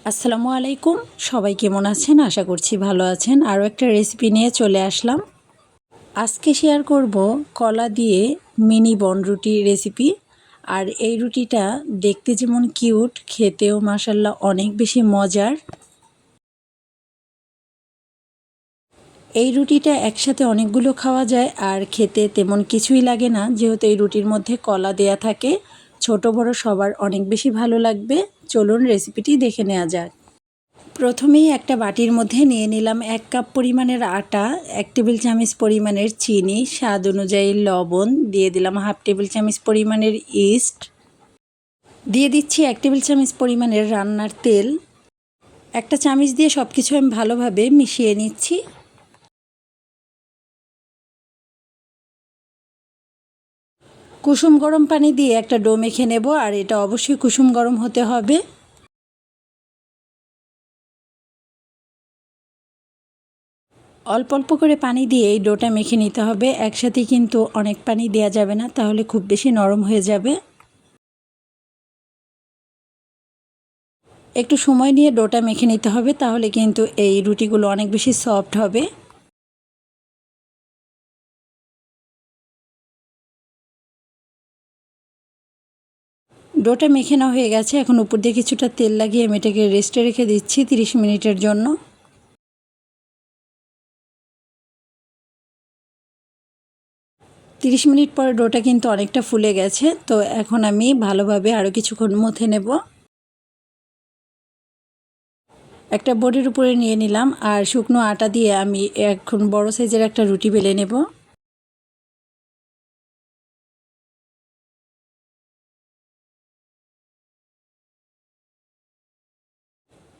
আসসালামু আলাইকুম। সবাই কেমন আছেন? আশা করছি ভালো আছেন। আরও একটা রেসিপি নিয়ে চলে আসলাম। আজকে শেয়ার করব কলা দিয়ে মিনি বনরুটি রেসিপি। আর এই রুটিটা দেখতে যেমন কিউট, খেতেও মাশাআল্লাহ অনেক বেশি মজার। এই রুটিটা একসাথে অনেকগুলো খাওয়া যায় আর খেতে তেমন কিছুই লাগে না, যেহেতু এই রুটির মধ্যে কলা দেয়া থাকে। ছোট বড় সবার অনেক বেশি ভালো লাগবে। চলুন রেসিপিটি দেখে নেওয়া যাক। প্রথমেই একটা বাটির মধ্যে নিয়ে নিলাম 1 কাপ পরিমাণের আটা, 1 টেবিল চামচ পরিমাণের চিনি, স্বাদ অনুযায়ী লবণ, দিয়ে দিলাম 1/2 টেবিল চামচ পরিমাণের ইস্ট, দিয়ে দিচ্ছি 1 টেবিল চামচ পরিমাণের রান্নার তেল। একটা চামচ দিয়ে সব কিছু আমি ভালোভাবে মিশিয়ে নিচ্ছি। কুসুম গরম পানি দিয়ে একটা ডো মেখে নেব, আর এটা অবশ্যই কুসুম গরম হতে হবে। অল্প অল্প করে পানি দিয়ে এই ডোটা মেখে নিতে হবে। একসাথে কিন্তু অনেক পানি দেওয়া যাবে না, তাহলে খুব বেশি নরম হয়ে যাবে। একটু সময় নিয়ে ডোটা মেখে নিতে হবে, তাহলে কিন্তু এই রুটিগুলো অনেক বেশি সফট হবে। ডোটা মেখে নেওয়া হয়ে গেছে। এখন উপর দিয়ে কিছুটা তেল লাগিয়ে আমি এটাকে রেস্টে রেখে দিচ্ছি 30 মিনিটের জন্য। 30 মিনিট পরে ডোটা কিন্তু অনেকটা ফুলে গেছে। তো এখন আমি ভালোভাবে আরও কিছুক্ষণ মথে নেব। একটা বোর্ডের উপরে নিয়ে নিলাম, আর শুকনো আটা দিয়ে আমি এখন বড় সাইজের একটা রুটি বেলে নেব।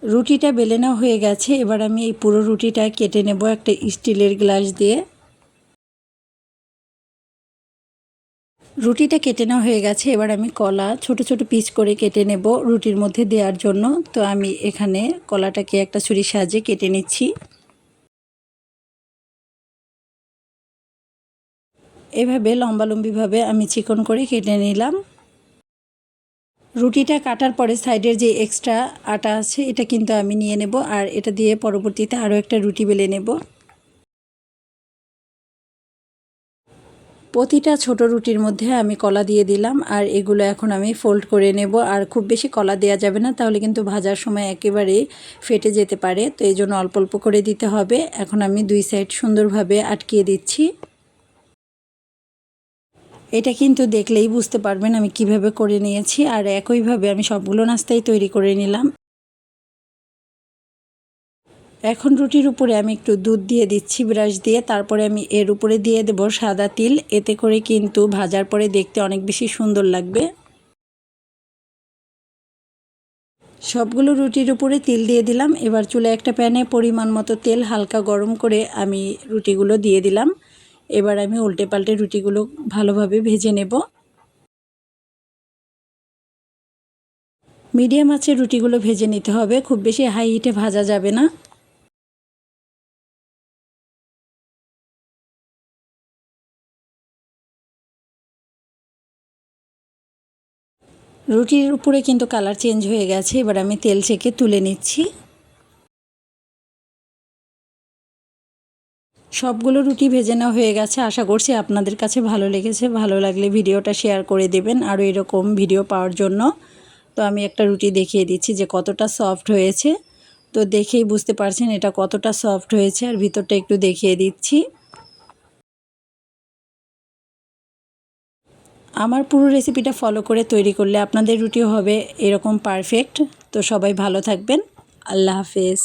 রুটিটা বেলে নেওয়া হয়ে গেছে। এবার আমি এই পুরো রুটিটা কেটে নেব একটা স্টিলের গ্লাস দিয়ে। রুটিটা কেটে নেওয়া হয়ে গেছে। এবার আমি কলা ছোট ছোট পিস করে কেটে নেব রুটির মধ্যে দেওয়ার জন্য। তো আমি এখানে কলাটাকে একটা ছুরির সাহায্যে কেটে নিচ্ছি। এভাবে লম্বালম্বিভাবে আমি চিকন করে কেটে নিলাম। রুটিটা কাটার পরে সাইডের যে এক্সট্রা আটা আছে এটা কিন্তু আমি নিয়ে নেব, আর এটা দিয়ে পরবর্তীতে আরও একটা রুটি বেলে নেব। প্রতিটা ছোট রুটির মধ্যে আমি কলা দিয়ে দিলাম, আর এগুলো এখন আমি ফোল্ড করে নেব। আর খুব বেশি কলা দেওয়া যাবে না, তাহলে কিন্তু ভাজার সময় একেবারে ফেটে যেতে পারে। তো এই জন্য অল্প অল্প করে দিতে হবে। এখন আমি দুই সাইড সুন্দরভাবে আটকিয়ে দিচ্ছি। এটা কিন্তু দেখলেই বুঝতে পারবেন আমি কিভাবে করে নিয়েছি। আর একইভাবে আমি সবগুলো নাস্তাই তৈরি করে নিলাম। এখন রুটির উপরে আমি একটু দুধ দিয়ে দিচ্ছি ব্রাশ দিয়ে। তারপরে আমি এর উপরে দিয়ে দেব সাদা তিল। এতে করে কিন্তু ভাজার পরে দেখতে অনেক বেশি সুন্দর লাগবে। সবগুলো রুটির উপরে তিল দিয়ে দিলাম। এবার চুলায় একটা প্যানে পরিমাণ মতো তেল হালকা গরম করে আমি রুটিগুলো দিয়ে দিলাম। এবার আমি উল্টে পাল্টে রুটিগুলো ভালোভাবে ভেজে নেব। মিডিয়াম আঁচে রুটিগুলো ভেজে নিতে হবে, খুব বেশি হাই হিটে ভাজা যাবে না। রুটির উপরে কিন্তু কালার চেঞ্জ হয়ে গেছে। এবার আমি তেল ছেঁকে তুলে নিচ্ছি। সবগুলো রুটি ভেজে নেওয়া হয়ে গেছে। আশা করছি আপনাদের কাছে ভালো লেগেছে। ভালো লাগলে ভিডিওটা শেয়ার করে দেবেন আরও এরকম ভিডিও পাওয়ার জন্য। তো আমি একটা রুটি দেখিয়ে দিচ্ছি যে কতটা সফট হয়েছে। তো দেখেই বুঝতে পারছেন এটা কতটা সফট হয়েছে। আর ভিতরটা একটু দেখিয়ে দিচ্ছি। আমার পুরো রেসিপিটা ফলো করে তৈরি করলে আপনাদের রুটিও হবে এরকম পারফেক্ট। তো সবাই ভালো থাকবেন। আল্লাহ হাফেজ।